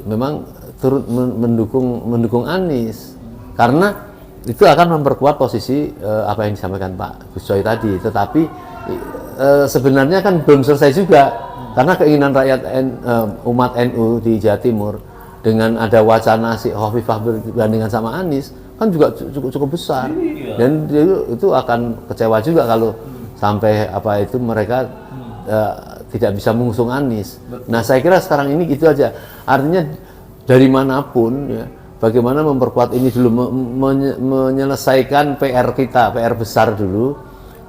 memang turut mendukung Anies, karena itu akan memperkuat posisi apa yang disampaikan Pak Gus Coy tadi. Tetapi sebenarnya kan belum selesai juga, karena keinginan rakyat umat NU di Jawa Timur dengan ada wacana si Hovifah berbandingan sama Anies kan juga cukup besar, dan itu akan kecewa juga kalau sampai apa itu mereka tidak bisa mengusung Anies. Nah, saya kira sekarang ini gitu aja. Artinya dari manapun ya, bagaimana memperkuat ini dulu, menyelesaikan PR kita, PR besar dulu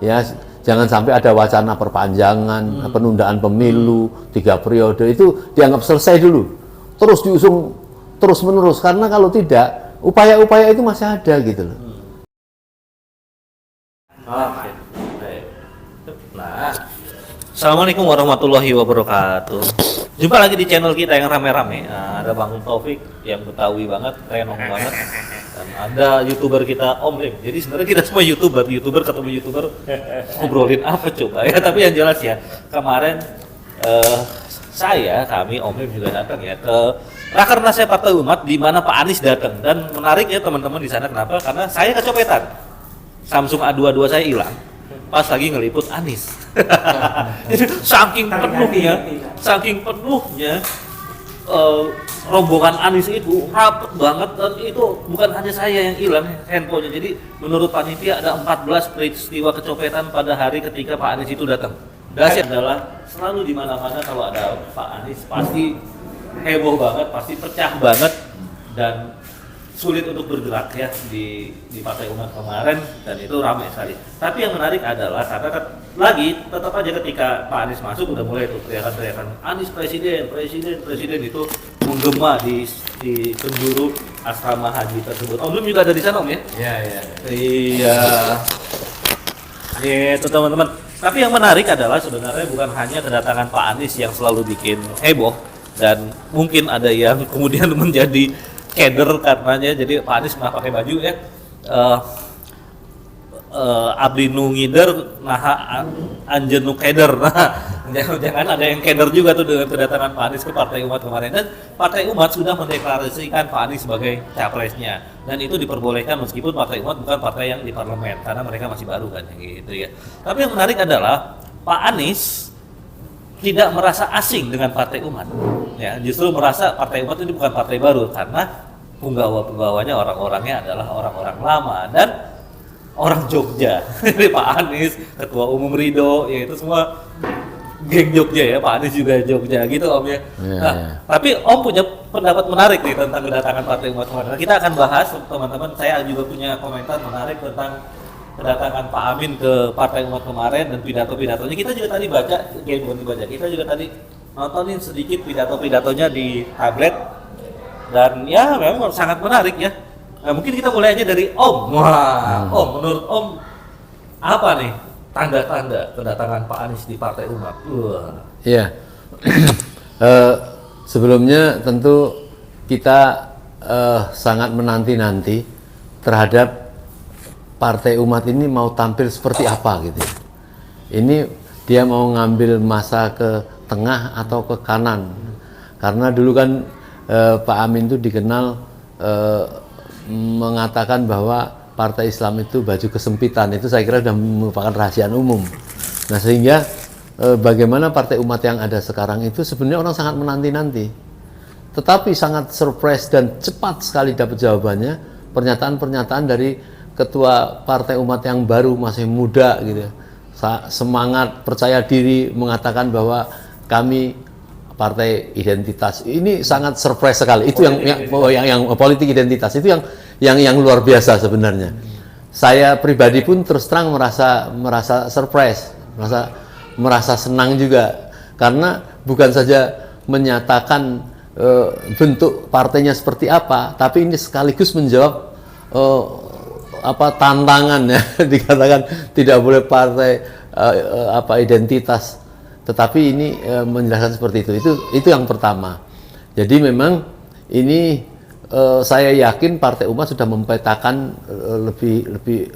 ya. Jangan sampai ada wacana perpanjangan, penundaan pemilu 3 periode, itu dianggap selesai dulu. Terus diusung terus menerus, karena kalau tidak, upaya-upaya itu masih ada gitu loh. Oke. Baik. Nah, Assalamualaikum warahmatullahi wabarakatuh. Jumpa lagi di channel kita yang rame-rame. Nah, ada Bang Taufik yang Betawi banget, renong banget. Dan ada YouTuber kita Om Lim. Jadi sebenarnya kita semua YouTuber ketemu YouTuber ngobrolin apa coba ya. Tapi yang jelas ya, kemarin kami Om Lim juga datang ya ke Rakernas Partai Umat di mana Pak Anies datang. Dan menarik ya teman-teman di sana, kenapa? Karena saya kecopetan. Samsung A22 saya hilang pas lagi ngeliput Anies. Jadi saking penuhnya rombongan Anies itu rapet banget, dan itu bukan hanya saya yang hilang handphonenya. Jadi menurut panitia ada 14 peristiwa kecopetan pada hari ketika Pak Anies itu datang. Dasar adalah selalu di mana-mana kalau ada Pak Anies pasti heboh banget, pasti pecah banget, dan sulit untuk bergerak ya di Partai Umat kemarin, dan itu ramai sekali. Tapi yang menarik adalah karena lagi tetap aja ketika Pak Anies masuk udah mulai tuh teriakan-teriakan Anies presiden itu menggema di penjuru asrama haji tersebut. Om Lim juga ada di sana, Om ya? Iya. Itu teman-teman. Tapi yang menarik adalah sebenarnya bukan hanya kedatangan Pak Anies yang selalu bikin heboh, dan mungkin ada yang kemudian menjadi keder karenanya. Jadi Pak Anies pernah pakai baju ya abdi nu ngider nah anjeun nu keder. Nah, jangan ada yang keder juga tuh dengan kedatangan Pak Anies ke Partai Umat kemarin. Dan Partai Umat sudah mendeklarasikan Pak Anies sebagai capresnya, dan itu diperbolehkan meskipun Partai Umat bukan partai yang di parlemen karena mereka masih baru kan gitu ya. Tapi yang menarik adalah Pak Anies tidak merasa asing dengan Partai Umat, ya justru merasa Partai Umat ini bukan partai baru karena penggawa-penggawanya orang-orangnya adalah orang-orang lama dan orang Jogja. Jadi Pak Anies, Ketua Umum Ridho, ya itu semua geng Jogja ya. Pak Anies juga Jogja gitu Om ya. Tapi Om punya pendapat menarik nih tentang kedatangan Partai Umat kemarin. Kita akan bahas teman-teman. Saya juga punya komentar menarik tentang kedatangan Pak Amin ke Partai Umat kemarin dan pidato-pidatonya. Kita juga tadi kita juga tadi nontonin sedikit pidato-pidatonya di tablet, dan ya memang sangat menarik ya. Nah, mungkin kita mulai aja dari Om. Wah, Om, menurut Om apa nih tanda-tanda kedatangan Pak Anies di Partai Umat? Iya. Sebelumnya tentu kita sangat menanti-nanti terhadap Partai Umat ini mau tampil seperti apa gitu. Ini dia mau ngambil masa ke tengah atau ke kanan. Karena dulu kan Pak Amin itu dikenal mengatakan bahwa Partai Islam itu baju kesempitan. Itu saya kira sudah merupakan rahasia umum. Nah, sehingga bagaimana Partai Umat yang ada sekarang itu sebenarnya orang sangat menanti-nanti. Tetapi sangat surprise dan cepat sekali dapat jawabannya pernyataan-pernyataan dari Ketua Partai Umat yang baru, masih muda gitu, semangat, percaya diri, mengatakan bahwa kami partai identitas. Ini sangat surprise sekali. Itu yang politik identitas itu yang luar biasa sebenarnya. Saya pribadi pun terus terang merasa surprise, merasa senang juga, karena bukan saja menyatakan bentuk partainya seperti apa, tapi ini sekaligus menjawab tantangan ya. Dikatakan tidak boleh partai identitas, tetapi ini menjelaskan seperti itu yang pertama. Jadi memang ini saya yakin Partai Umat sudah mempetakan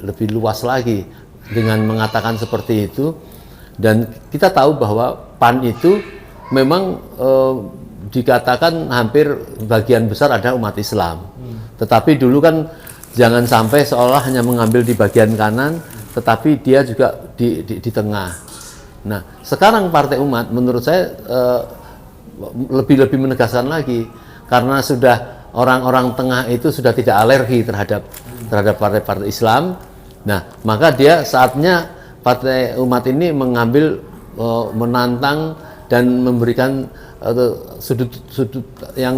lebih luas lagi dengan mengatakan seperti itu. Dan kita tahu bahwa PAN itu memang dikatakan hampir bagian besar ada umat Islam. Tetapi dulu kan jangan sampai seolah hanya mengambil di bagian kanan, tetapi dia juga di tengah. Nah, sekarang Partai Umat menurut saya lebih menegaskan lagi, karena sudah orang-orang tengah itu sudah tidak alergi terhadap partai-partai Islam. Nah, maka dia saatnya Partai Umat ini mengambil menantang dan memberikan sudut-sudut yang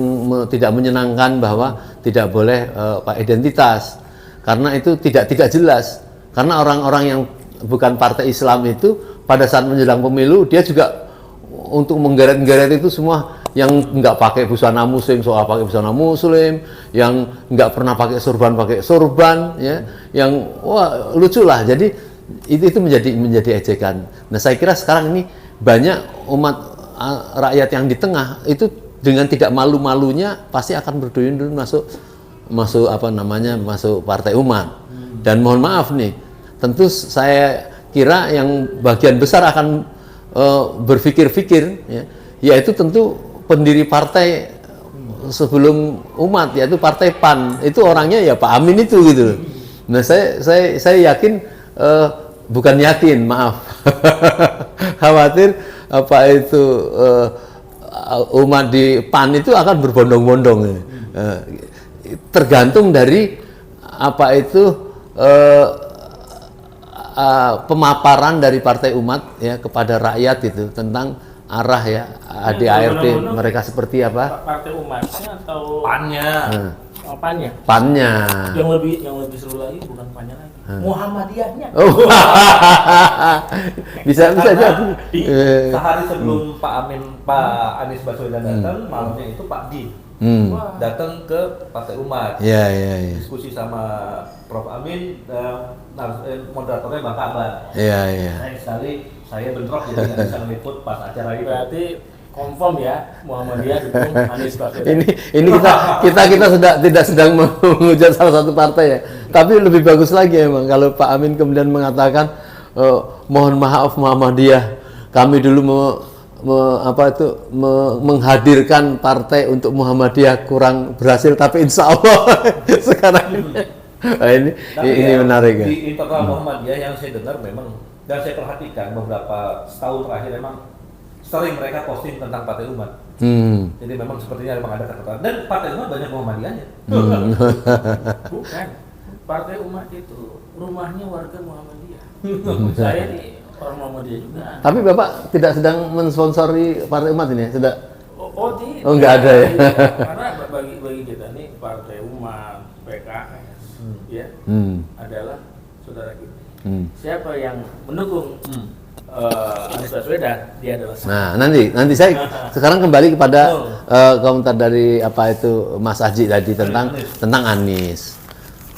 tidak menyenangkan, bahwa tidak boleh identitas, karena itu tidak jelas. Karena orang-orang yang bukan partai Islam itu pada saat menjelang pemilu dia juga untuk menggeret-geret itu semua, yang nggak pakai busana muslim soal pakai busana muslim, yang nggak pernah pakai sorban, ya, yang wah lucu lah. Jadi itu menjadi ejekan. Nah, saya kira sekarang ini banyak umat rakyat yang di tengah itu dengan tidak malu-malunya pasti akan berduyun-duyun masuk Partai Umat. Dan mohon maaf nih, tentu saya kira yang bagian besar akan berpikir-pikir, ya, yaitu tentu pendiri partai sebelum Umat, yaitu Partai PAN. Itu orangnya ya Pak Amin itu gitu. Nah, saya yakin, bukan yakin, maaf, khawatir umat di PAN itu akan berbondong-bondong. Tergantung dari pemaparan dari Partai Umat, ya, kepada rakyat itu tentang arah, ya, ADART mereka seperti apa? Partai Umatnya atau PAN-nya? PAN-nya? PAN-nya. Yang lebih seru lagi bukan PAN-nya lagi. Muhammadiyahnya. Oh. bisa jadi. Sehari sebelum Pak Anies Baswedan datang, malamnya itu Pak Din datang ke Partai Umat. Iya. Diskusi sama Prof Amin, moderatornya Bang Kabar. Iya. Sekali saya bentrok, jadi nggak bisa meliput pas acara itu. Berarti confirm ya, Muhammadiyah dukung Anies Baswedan. ini kita sudah tidak sedang menghujat salah satu partai, ya. Tapi lebih bagus lagi emang kalau Pak Amin kemudian mengatakan, mohon maaf Muhammadiyah, kami dulu menghadirkan partai untuk Muhammadiyah kurang berhasil, tapi insya Allah sekarang ini menarik, ya. Di internal Muhammadiyah yang saya dengar memang, dan saya perhatikan beberapa tahun terakhir memang sering mereka posting tentang Partai Umat. Jadi memang sepertinya memang ada kata-kata, dan Partai Umat banyak Muhammadiyahnya. Bukan, Partai Umat itu rumahnya warga Muhammadiyah. Saya nih orang Muhammadiyah juga. Tapi Bapak tidak sedang mensponsori Partai Umat ini, ya? Sudah? Tidak. Oh, nggak ada, ya? Karena bagi kita nih Partai Umat, PKS, ya, adalah saudara kita. Siapa yang mendukung Anies Baswedan, dia adalah. Nah, nanti saya sekarang kembali kepada komentar dari Mas Aji tadi tentang Anies.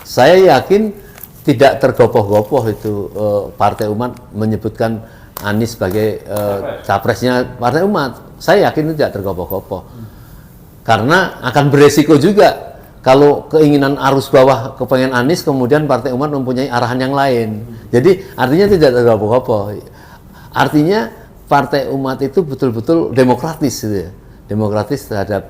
Saya yakin tidak tergopoh-gopoh itu Partai Umat menyebutkan Anies sebagai capresnya Partai Umat. Saya yakin itu tidak tergopoh-gopoh. Karena akan beresiko juga kalau keinginan arus bawah kepengen Anies, kemudian Partai Umat mempunyai arahan yang lain. Jadi artinya tidak tergopoh-gopoh. Artinya Partai Umat itu betul-betul demokratis, gitu ya. Demokratis terhadap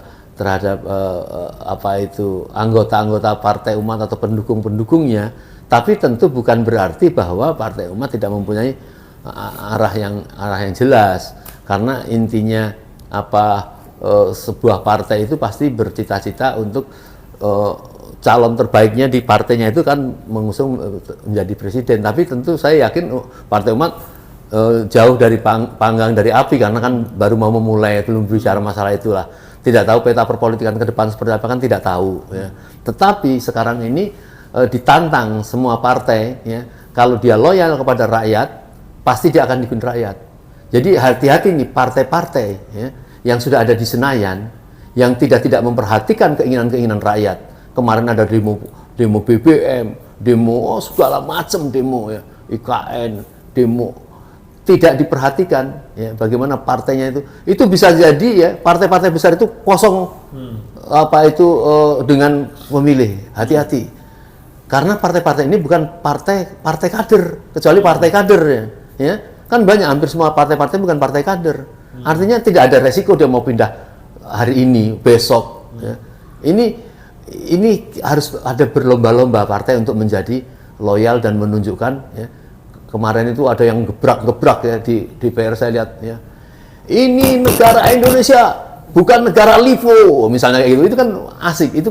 anggota-anggota Partai Umat atau pendukung-pendukungnya. Tapi tentu bukan berarti bahwa Partai Umat tidak mempunyai arah yang jelas. Karena intinya sebuah partai itu pasti bercita-cita untuk calon terbaiknya di partainya itu kan mengusung menjadi presiden. Tapi tentu saya yakin Partai Umat jauh dari panggang dari api, karena kan baru mau memulai, belum bicara masalah itulah. Tidak tahu peta perpolitikan ke depan seperti apa, kan tidak tahu, ya. Tetapi sekarang ini ditantang semua partai, ya. Kalau dia loyal kepada rakyat, pasti dia akan dukung rakyat. Jadi hati-hati nih partai-partai, ya, yang sudah ada di Senayan, yang tidak memperhatikan keinginan rakyat. Kemarin ada demo BBM, demo segala macam demo, ya, IKN, demo. Tidak diperhatikan, ya, bagaimana partainya itu bisa jadi, ya, partai-partai besar itu kosong dengan pemilih. Hati-hati, karena partai-partai ini bukan partai kader, kecuali partai kader, ya kan banyak, hampir semua partai-partai bukan partai kader. Artinya tidak ada resiko dia mau pindah hari ini, besok. Ya. Ini harus ada berlomba-lomba partai untuk menjadi loyal dan menunjukkan. Ya. Kemarin itu ada yang gebrak-gebrak ya di DPR saya lihat. Ya. Ini negara Indonesia, bukan negara Livo, misalnya kayak gitu. Itu kan asik, itu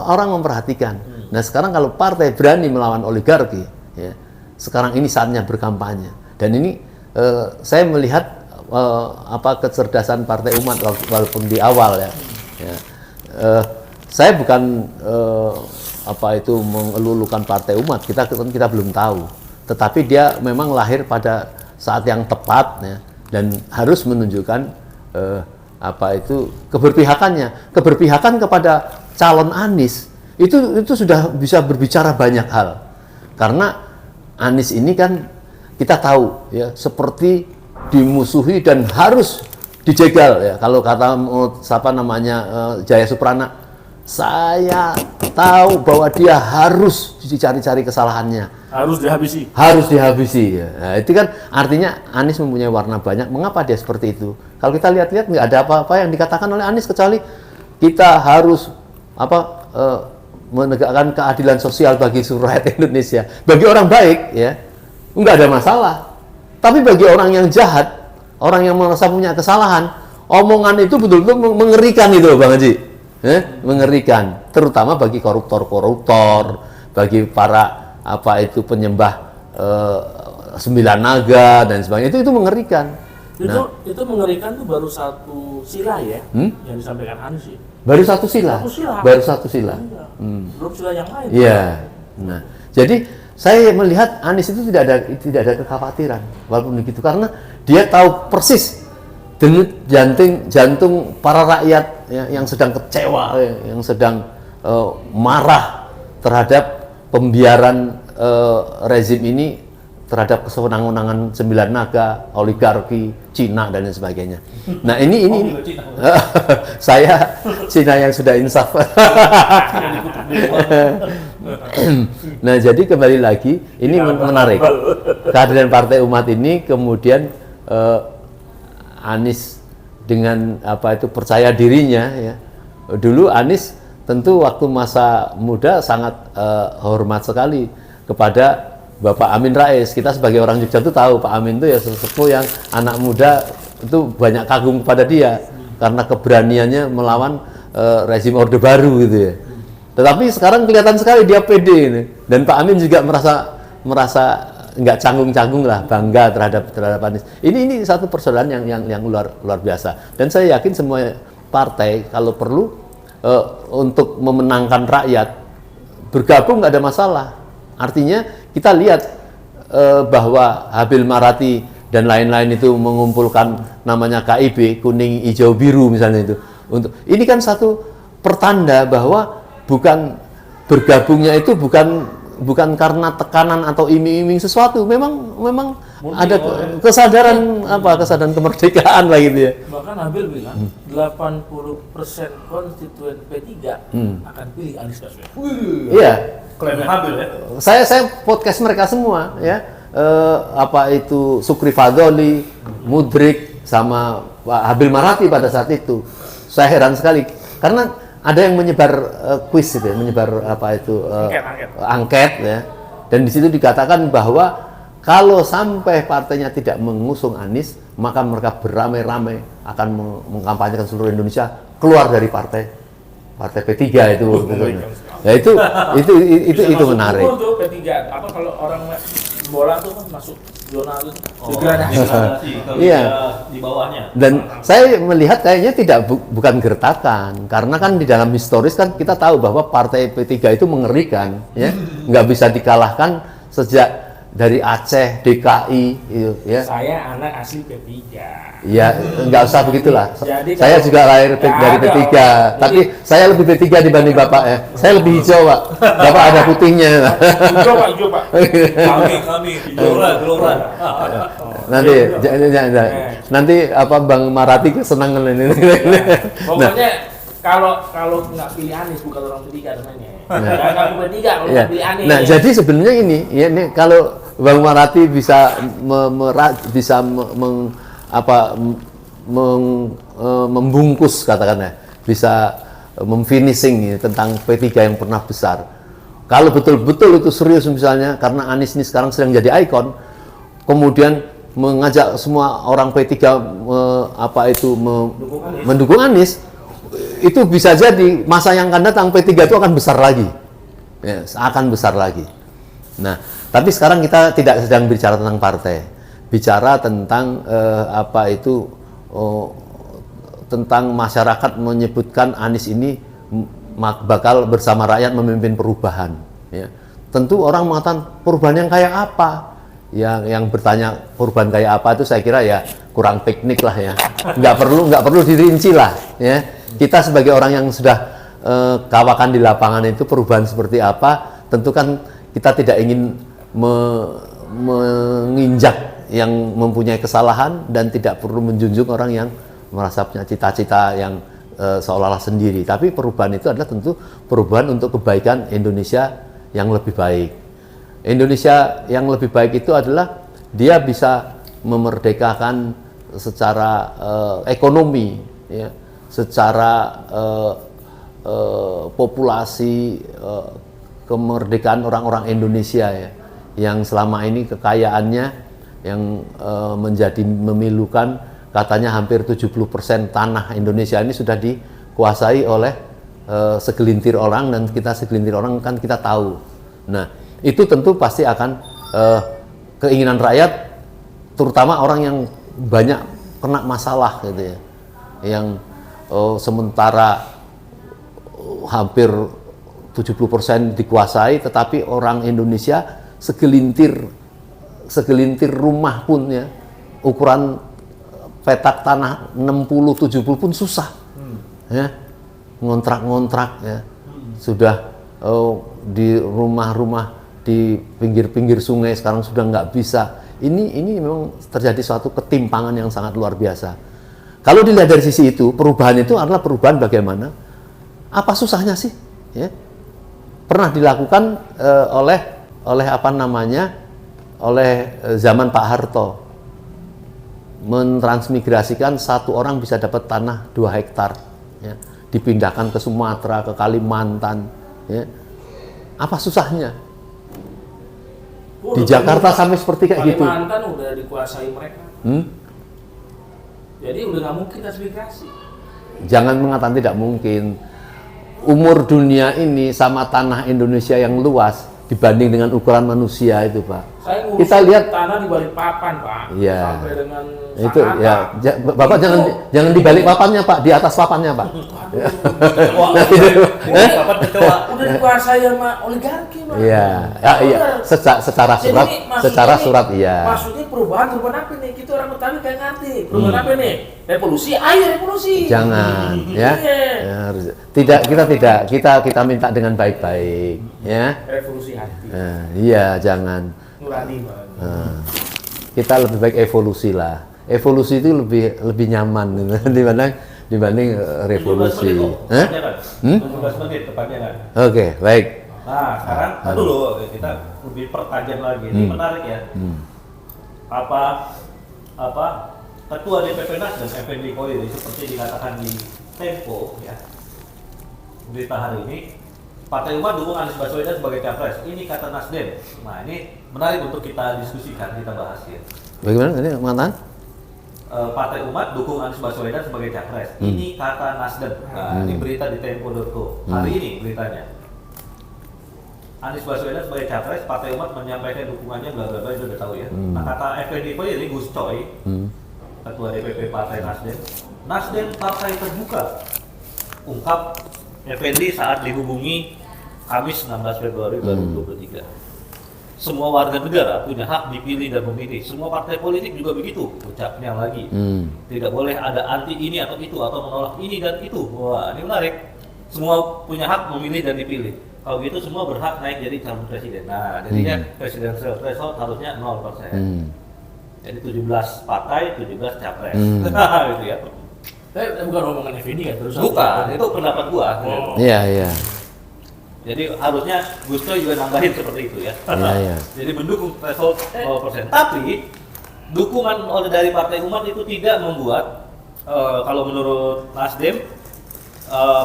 orang memperhatikan. Nah sekarang kalau partai berani melawan oligarki, ya, sekarang ini saatnya berkampanye. Dan ini saya melihat kecerdasan Partai Umat walaupun di awal ya. Saya bukan mengelulukan Partai Umat, kita belum tahu. Tetapi dia memang lahir pada saat yang tepat ya, dan harus menunjukkan keberpihakan kepada calon Anies. Itu sudah bisa berbicara banyak hal. Karena Anies ini kan kita tahu ya seperti dimusuhi dan harus dijegal ya. Kalau kata Jaya Suprana, saya tahu bahwa dia harus dicari-cari kesalahannya. Harus dihabisi ya. Nah, itu kan artinya Anies mempunyai warna banyak. Mengapa dia seperti itu? Kalau kita lihat-lihat nggak ada apa-apa yang dikatakan oleh Anies kecuali kita harus menegakkan keadilan sosial bagi seluruh rakyat Indonesia. Bagi orang baik ya nggak ada masalah. Tapi bagi orang yang jahat, orang yang merasa punya kesalahan, omongan itu betul-betul mengerikan itu, Bang Haji. Mengerikan, terutama bagi koruptor-koruptor, bagi para penyembah 9 naga dan sebagainya. Itu mengerikan. Itu mengerikan tuh baru satu sila ya yang disampaikan Anies ya. Baru satu sila. Belum sila yang lain. Iya. Nah, jadi saya melihat Anies itu tidak ada kekhawatiran walaupun begitu, karena dia tahu persis denyut jantung para rakyat ya, yang sedang kecewa, yang sedang marah terhadap pembiaran rezim ini, terhadap kesewenang-wenangan 9 naga, oligarki, Cina dan lain sebagainya. Nah ini saya Cina yang sudah insaf. Nah jadi kembali lagi ini menarik. Kehadiran Partai Umat ini kemudian Anies dengan percaya dirinya ya. Dulu Anies tentu waktu masa muda sangat hormat sekali kepada Bapak Amin Rais. Kita sebagai orang Jogja itu tahu Pak Amin itu ya sesepuh yang anak muda itu banyak kagum kepada dia karena keberaniannya melawan rezim Orde Baru gitu ya. Tetapi sekarang kelihatan sekali dia pede ini, dan Pak Amin juga merasa nggak canggung-canggung lah, bangga terhadap Anies. Ini satu persaudaraan yang luar biasa. Dan saya yakin semua partai kalau perlu untuk memenangkan rakyat bergabung nggak ada masalah. Artinya kita lihat bahwa Habil Marati dan lain-lain itu mengumpulkan namanya KIB, kuning, hijau, biru misalnya itu. Ini kan satu pertanda bahwa bukan bergabungnya itu bukan karena tekanan atau iming-iming sesuatu, memang ada kesadaran kemerdekaan lah gitu ya. Bahkan Habil bilang 80% konstituen P3 akan pilih Anies Baswedan. Iya. Klaimnya Habil ya. Saya podcast mereka semua ya. Sukri Fadoli, Mudrik sama Pak Habil Marati pada saat itu. Saya heran sekali karena ada yang menyebar kuis itu, menyebar angket ya. Dan di situ dikatakan bahwa kalau sampai partainya tidak mengusung Anies, maka mereka beramai-ramai akan mengkampanyekan seluruh Indonesia keluar dari partai P3 itu. Ya itu menarik. Tuh P3 kalau orang bola tuh kan masuk zona itu iya di bawahnya. Dan saya melihat kayaknya bukan gertakan, karena kan di dalam historis kan kita tahu bahwa partai P3 itu mengerikan ya, nggak bisa dikalahkan sejak dari Aceh, DKI itu ya. Saya anak asli P3. Ya, nggak usah begitulah. Jadi saya juga lahir dari P3, tapi saya lebih P3 dibanding Bapak ya. Saya lebih hijau, Pak. Bapak ada putihnya. Hijau, Pak. Kami gelora. Nanti Bang Marati kesenangan ini. Pokoknya kalau nggak pilih Anies bukan orang P3 namanya. Kalau P3 kalau nggak pilih Anies. Nah, jadi sebenarnya ini kalau Bang Marati bisa membungkus katakanlah memfinishing tentang P3 yang pernah besar. Kalau betul-betul itu serius misalnya, karena Anies ini sekarang sedang jadi ikon, kemudian mengajak semua orang P3 mendukung Anies, itu bisa jadi masa yang akan datang P3 itu akan besar lagi, ya, akan besar lagi. Nah, tapi sekarang kita tidak sedang bicara tentang partai, bicara tentang tentang masyarakat menyebutkan Anies ini bakal bersama rakyat memimpin perubahan. Ya. Tentu orang mengatakan perubahan yang kayak apa? Yang bertanya perubahan kayak apa itu saya kira ya kurang teknik lah ya. Nggak perlu dirinci lah. Ya. Kita sebagai orang yang sudah kawakan di lapangan itu perubahan seperti apa? Tentu kan kita tidak ingin menginjak yang mempunyai kesalahan dan tidak perlu menjunjung orang yang merasa punya cita-cita yang seolah-olah sendiri. Tapi perubahan itu adalah tentu perubahan untuk kebaikan Indonesia yang lebih baik. Indonesia yang lebih baik itu adalah dia bisa memerdekakan secara ekonomi, ya, secara populasi, kemerdekaan orang-orang Indonesia ya, yang selama ini kekayaannya yang menjadi memilukan. Katanya hampir 70% tanah Indonesia ini sudah dikuasai oleh segelintir orang, dan kita segelintir orang kan kita tahu. Nah, itu tentu pasti akan keinginan rakyat, terutama orang yang banyak kena masalah gitu ya, yang sementara hampir 70% dikuasai, tetapi orang Indonesia segelintir rumah pun ya, ukuran petak tanah 60-70 pun susah, ya, ngontrak ya, sudah di rumah-rumah di pinggir-pinggir sungai sekarang sudah nggak bisa. Ini memang terjadi suatu ketimpangan yang sangat luar biasa. Kalau dilihat dari sisi itu, perubahan itu adalah perubahan bagaimana? Apa susahnya sih? Ya, pernah dilakukan oleh zaman Pak Harto. Mentransmigrasikan satu orang bisa dapat tanah 2 hektar, ya, dipindahkan ke Sumatera, ke Kalimantan, ya. Apa susahnya? Di Jakarta sampai seperti kayak gitu. Kalimantan udah dikuasai mereka. Jadi udah nggak mungkin transmigrasi. Jangan mengatakan tidak mungkin. Umur dunia ini sama tanah Indonesia yang luas dibanding dengan ukuran manusia itu, Pak. Kita lihat tanah di balik papan, Pak. Iya. Sampai dengan itu ya, Bapak jangan di balik papannya, Pak, di atas papannya, Pak. Udah dikuasai sama oligarki, Pak. Iya. Iya. Secara surat iya. Maksudnya perubahan apa nih? Kita orang Betawi kayak ngerti. Perubahan apa nih? Revolusi, ayo revolusi. Jangan, ya. Kita minta dengan baik-baik, ya. Revolusi hati. Iya, jangan. Nurani, Pak. Kita lebih baik evolusi lah. Evolusi itu lebih nyaman dibanding revolusi. 15 menit tepatnya kan. Oke, baik. Nah, sekarang dulu kita lebih pertajam lagi. Ini menarik ya. Apa Ketua DPP Nasdem Effendi Koiri seperti dikatakan di Tempo ya, berita hari ini, Partai Umat dukung Anies Baswedan sebagai capres. Ini kata Nasdem. Nah, ini menarik untuk kita diskusikan, kita bahas ya. Bagaimana tadi mengatakan? Partai Umat dukung Anies Baswedan sebagai capres. Ini kata Nasdem. Nah, ini berita di Tempo.co. Hari ini beritanya. Anies Baswedan sebagai capres, Partai Umat menyampaikan dukungannya, bla bla bla, itu udah tahu ya. Nah, kata Effendi Koiri, Gus Coy, Ketua DPP Partai Nasdem, Nasdem partai terbuka, ungkap Effendi saat dihubungi Kamis 16 Februari 2023. Semua warga negara punya hak dipilih dan memilih. Semua partai politik juga begitu, ucapnya lagi. Tidak boleh ada anti ini atau itu, atau menolak ini dan itu. Wah, ini menarik. Semua punya hak memilih dan dipilih. Kalau gitu semua berhak naik jadi calon presiden. Nah, jadinya presidential threshold harusnya 0%. Jadi 17 partai, 17 capres. Gitu ya. Bukan omongan Effendi kan terus. Bukan, itu pendapat gua. Iya. Jadi harusnya Gus Coy juga nambahin seperti itu ya. Iya. Jadi mendukung threshold 0%. Tapi dukungan oleh dari Partai Umat itu tidak membuat kalau menurut Nasdem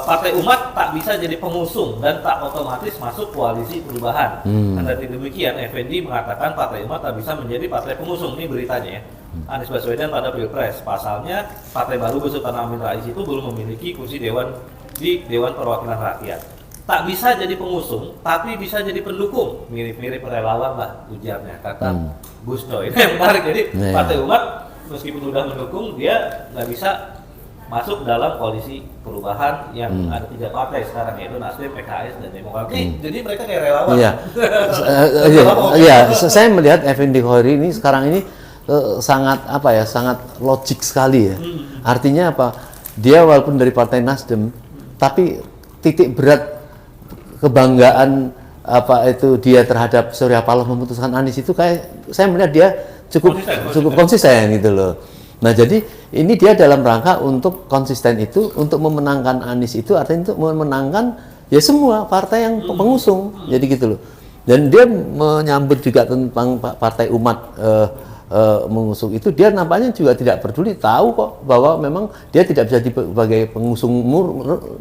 Partai Umat tak bisa jadi pengusung dan tak otomatis masuk koalisi perubahan. Kendati demikian, Effendi mengatakan Partai Umat tak bisa menjadi partai pengusung. Ini beritanya ya. Anies Baswedan pada Pilpres. Pasalnya, Partai Baru Besultan Amin Rais itu belum memiliki kursi di Dewan Perwakilan Rakyat. Tak bisa jadi pengusung, tapi bisa jadi pendukung. Mirip-mirip relawan lah ujarnya, kata Gus Coy. Ini yang menarik. Jadi Partai Umat meskipun sudah mendukung, dia nggak bisa masuk dalam koalisi perubahan yang ada 3 partai sekarang, yaitu Nasdem, PKS, dan Demokrat. Jadi mereka kayak relawan. Iya, saya melihat Effendi Khairi ini sekarang ini sangat sangat logik sekali ya. Artinya apa? Dia walaupun dari Partai Nasdem, tapi titik berat kebanggaan dia terhadap Surya Paloh memutuskan Anies itu kayak saya melihat dia cukup konsisten gitu loh. Nah, jadi ini dia dalam rangka untuk konsisten itu, untuk memenangkan Anies itu artinya untuk memenangkan ya semua partai yang pengusung. Jadi gitu loh. Dan dia menyambut juga tentang Partai Umat mengusung itu, dia nampaknya juga tidak peduli, tahu kok bahwa memang dia tidak bisa sebagai pengusung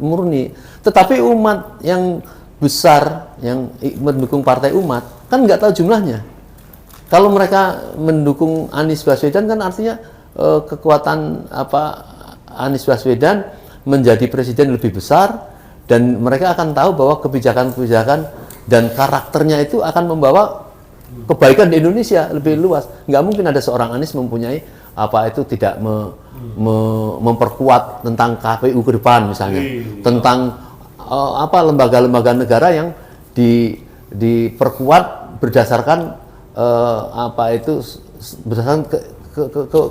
murni. Tetapi umat yang besar yang mendukung Partai Umat kan nggak tahu jumlahnya. Kalau mereka mendukung Anies Baswedan kan artinya kekuatan Anies Baswedan menjadi presiden lebih besar, dan mereka akan tahu bahwa kebijakan-kebijakan dan karakternya itu akan membawa kebaikan di Indonesia lebih luas. Nggak mungkin ada seorang Anies mempunyai tidak memperkuat tentang KPU ke depan misalnya, tentang lembaga-lembaga negara yang diperkuat berdasarkan berdasarkan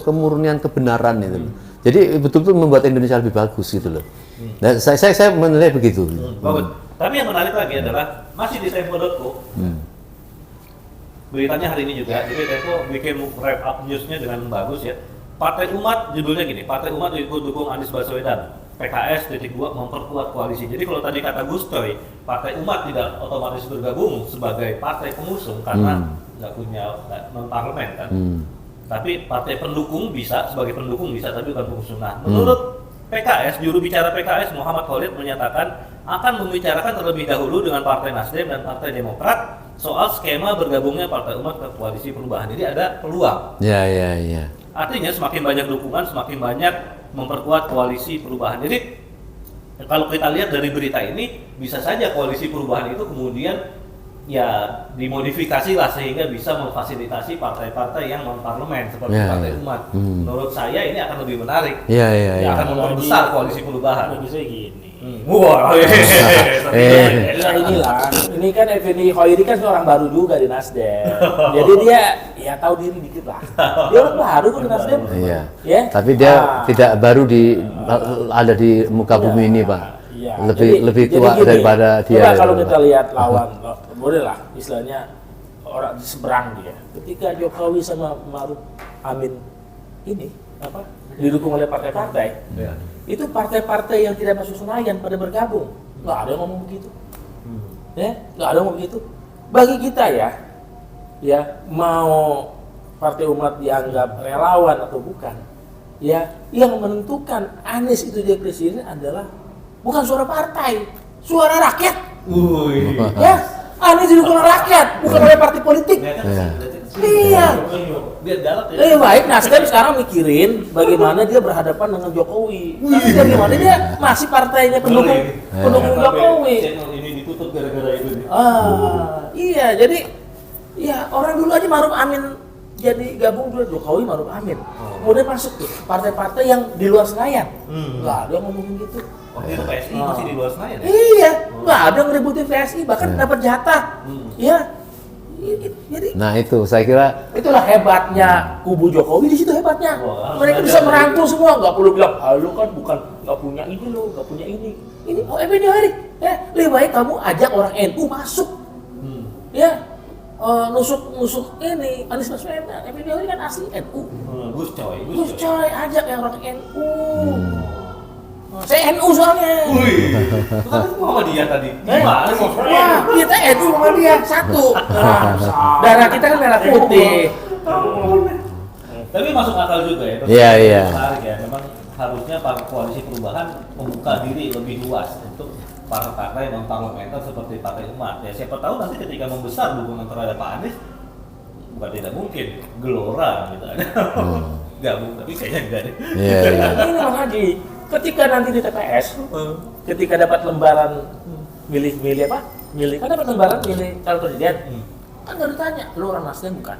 kemurnian kebenaran itu. Jadi betul-betul membuat Indonesia lebih bagus gitu loh. Nah, saya menilai begitu. Bagus. Tapi yang menarik lagi adalah masih di Tempo.co. Beritanya hari ini juga. Jadi Tempo bikin wrap up newsnya dengan bagus ya. Partai Umat, judulnya gini, Partai Umat dukung Anies Baswedan. PKS _2 memperkuat koalisi. Jadi kalau tadi kata Gus Coy, Partai Umat tidak otomatis bergabung sebagai partai pengusung karena nggak punya non parlemen kan. Tapi partai pendukung bisa, sebagai pendukung bisa, tapi bukan pengusung. Nah, menurut PKS, juru bicara PKS Muhammad Khalid menyatakan akan membicarakan terlebih dahulu dengan Partai Nasdem dan Partai Demokrat soal skema bergabungnya Partai Umat ke koalisi perubahan. Jadi ada peluang. Ya. Artinya semakin banyak dukungan, semakin banyak memperkuat koalisi perubahan. Jadi kalau kita lihat dari berita ini, bisa saja koalisi perubahan itu kemudian ya dimodifikasi lah sehingga bisa memfasilitasi partai-partai yang non parlemen seperti Partai Umat. Menurut saya ini akan lebih menarik. Akan memperbesar koalisi perubahan. Bisa gini. Wah, ini kan Effendi Khairi kan seorang baru juga di Nasdem. Jadi dia ya tahu diri dikit lah. Dia orang baru kok di Nasdem. Iya. Ya? Tapi dia tidak baru ada di muka bumi ini, Pak. Iya. Lebih tua daripada dia. Coba kalau kita lihat lawan, boleh lah istilahnya orang di seberang dia. Ketika Jokowi sama Maruf Amin ini didukung oleh partai-partai, itu partai-partai yang tidak masuk Senayan pada bergabung. Nggak ada yang ngomong begitu. Nggak ada yang ngomong begitu. Bagi kita ya mau Partai Umat dianggap relawan atau bukan, ya yang menentukan Anies itu jadi presiden adalah bukan suara partai, suara rakyat. Ya, Anies didukung oleh rakyat, bukan oleh partai politik. Iya. Lebih baik Nasdem sekarang mikirin bagaimana dia berhadapan dengan Jokowi. Tapi bagaimana dia masih partainya pendukung Jokowi. Ini ditutup gara-gara itu. Iya. Jadi ya orang dulu aja Maruf Amin jadi gabung dulu Jokowi Maruf Amin. Kemudian masuk tuh partai-partai yang di luar Senayan. Nggak ada yang ngomongin gitu. Waktu itu PSI masih di luar Senayan ya? Iya, nggak ada yang ngeributin PSI, bahkan dapat jatah. Iya. Jadi, nah itu saya kira itulah hebatnya kubu Jokowi, di situ hebatnya. Mereka bisa merangkul semua, nggak perlu bilang, lu kan bukan nggak punya ini lo, nggak punya ini. Ini Effendi Khairi, lebih baik kamu ajak orang NU masuk, nusuk ini Anies Baswedan. Effendi Khairi kan asli NU. Gus Coy ajak yang orang NU. Saya NU soalnya. Kan Muhammadiyah tadi. Gimana sih? Wah, kita NU Muhammadiyah satu. Darah kita kan merah putih. Tapi masuk akal juga ya. Iya. Menarik ya. Memang harusnya koalisi perubahan membuka diri lebih luas untuk partai non parlementer seperti Partai Umat. Ya siapa tahu nanti ketika membesar dukungan terhadap Pak Anies, bukan tidak mungkin gelora gitu ada. Nggak mungkin, tapi kayaknya enggak deh. Ini Mas Haji, ketika nanti di TPS, ketika dapat lembaran milih kan dapat lembaran milih calon presiden, kan nggak ditanya, lu orang Nasdem bukan?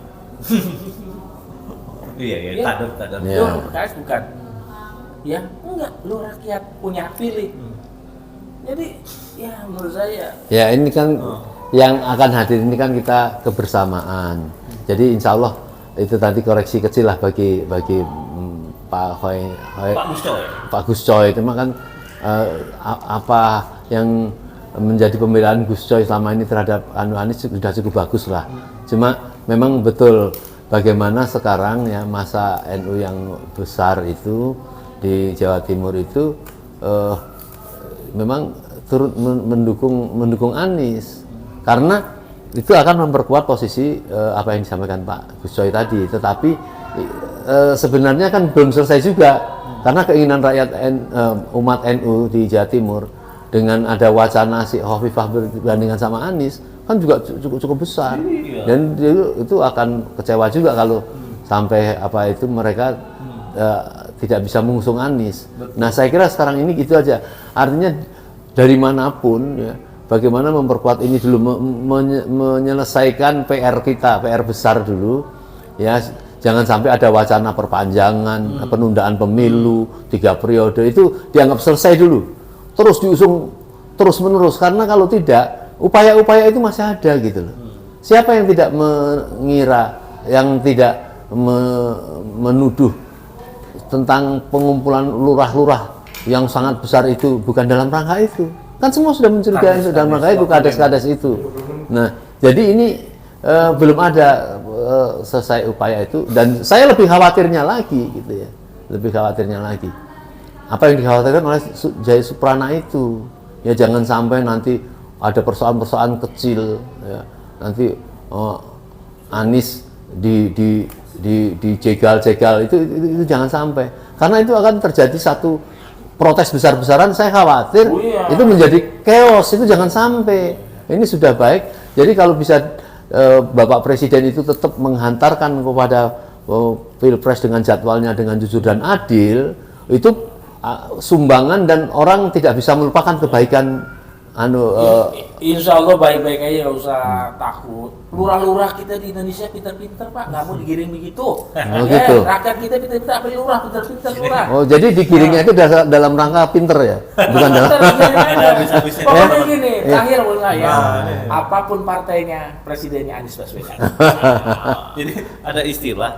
Iya, kader. Lu orang PKS bukan? Ya, enggak, lu rakyat punya hak pilih. Jadi, ya menurut saya. Ya ini kan yang akan hadir ini kan kita kebersamaan. Jadi insya Allah itu tadi koreksi kecil lah bagi Pak Gus Coy itu mah kan apa yang menjadi pembelaan Gus Coy selama ini terhadap Anies sudah cukup bagus lah. Cuma memang betul bagaimana sekarang ya masa NU yang besar itu di Jawa Timur itu memang turut mendukung Anies karena itu akan memperkuat posisi apa yang disampaikan Pak Gus Coy tadi. Tetapi sebenarnya kan belum selesai juga karena keinginan rakyat umat NU di Jawa Timur dengan ada wacana si Hovifah berbandingan sama Anies kan juga cukup besar dan itu akan kecewa juga kalau sampai apa itu mereka tidak bisa mengusung Anies. Nah saya kira sekarang ini gitu aja, artinya dari manapun ya bagaimana memperkuat ini dulu, menyelesaikan PR kita, PR besar dulu ya, jangan sampai ada wacana perpanjangan penundaan pemilu 3 periode itu dianggap selesai dulu terus diusung terus menerus, karena kalau tidak upaya-upaya itu masih ada gitu loh. Siapa yang tidak mengira, yang tidak menuduh tentang pengumpulan lurah-lurah yang sangat besar itu bukan dalam rangka itu? Kan semua sudah mencurigai dalam rangka itu, kades-kades itu. Nah, jadi ini belum ada selesai upaya itu, dan saya lebih khawatirnya lagi gitu ya, lebih khawatirnya lagi. Apa yang dikhawatirkan oleh Jaya Suprana itu, ya jangan sampai nanti ada persoalan-persoalan kecil, ya. Nanti Anies dijegal-jegal itu jangan sampai, karena itu akan terjadi satu protes besar-besaran. Saya khawatir itu menjadi chaos, itu jangan sampai. Ini sudah baik, jadi kalau bisa Bapak Presiden itu tetap menghantarkan kepada Pilpres dengan jadwalnya dengan jujur dan adil, itu sumbangan dan orang tidak bisa melupakan kebaikan Insya Allah baik-baik aja, nggak usah takut. Lurah-lurah kita di Indonesia pintar-pintar Pak, nggak mau digiring begitu. Gitu. Rakyat kita pintar-pintar, apa lurah pintar-pintar lurah. Oh jadi digiringnya itu dalam rangka pinter ya, bukan dalam. Pokoknya gini, terakhir ya, apapun partainya, presidennya Anies Baswedan. Jadi ada istilah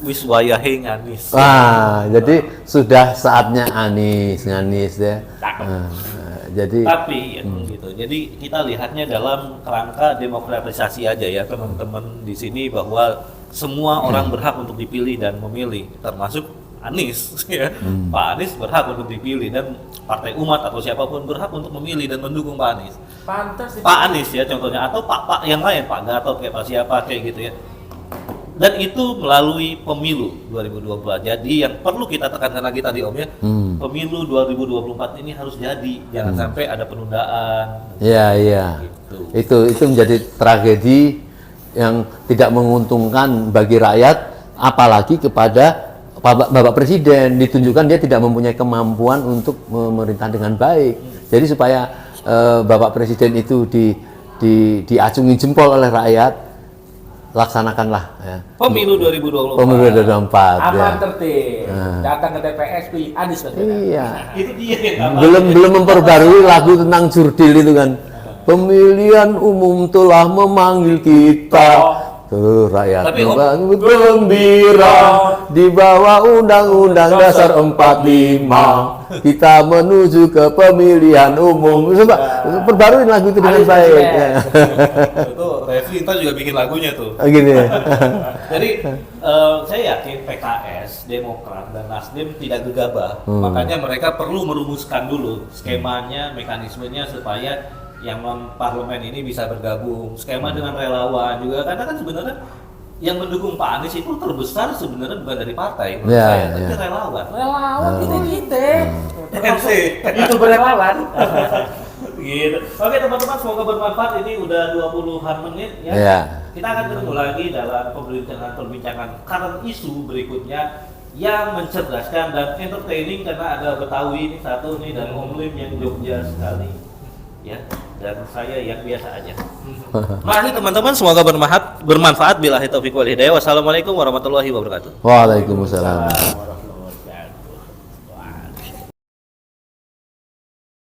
wiswayahing Anies. Wah, jadi sudah saatnya Anies ya. Jadi tapi ya, gitu. Jadi kita lihatnya dalam kerangka demokratisasi aja ya teman-teman di sini, bahwa semua orang berhak untuk dipilih dan memilih, termasuk Anies ya. Pak Anies berhak untuk dipilih dan Partai Umat atau siapapun berhak untuk memilih dan mendukung Pak Anies. Pantas Pak Anies ya contohnya, atau Pak yang lain, Pak Gatot kayak Pak siapa kayak gitu ya. Dan itu melalui pemilu 2024. Jadi yang perlu kita tekankan lagi tadi Om ya, pemilu 2024 ini harus jadi, jangan sampai ada penundaan. Iya. Gitu. Itu menjadi tragedi yang tidak menguntungkan bagi rakyat, apalagi kepada Bapak Presiden. Ditunjukkan dia tidak mempunyai kemampuan untuk memerintah dengan baik. Jadi supaya Bapak Presiden itu diacungi jempol oleh rakyat, laksanakanlah ya. Pemilu 2024. Pemilu 2024. Aman tertib. Datang ke TPS pilih Anies Baswedan. Iya. Itu dia yang Belum memperbarui lagu tentang jurdil itu kan. Pemilihan umum telah memanggil kita. Tuh rakyat gembira di bawah Undang-Undang Dasar 45. Kita menuju ke pemilihan umum. Coba perbaruin lagu itu dengan baik. Itu Refli ntar juga bikin lagunya tuh. Gini. Jadi saya yakin PKS, Demokrat dan Nasdem tidak gegabah. Makanya mereka perlu merumuskan dulu skemanya, mekanismenya supaya yang non parlemen ini bisa bergabung, skema dengan relawan juga, karena kan sebenarnya yang mendukung Pak Anies itu terbesar sebenarnya bukan dari partai, menurut Ya, saya, ya. tapi relawan. Relawan kita. MC. Itu relawan. Gitu. Oke teman-teman, semoga bermanfaat. Ini udah 20-an menit ya. Iya. Kita akan ketemu lagi dalam perbincangan current isu berikutnya yang mencerdaskan dan entertaining, karena ada Betawi ini satu nih dan Om Lim yang Jogja sekali ya, dan saya yang biasa aja. Mari teman-teman, semoga bermanfaat. Billahi taufiq wal hidayah. Wassalamualaikum warahmatullahi wabarakatuh. Waalaikumsalam.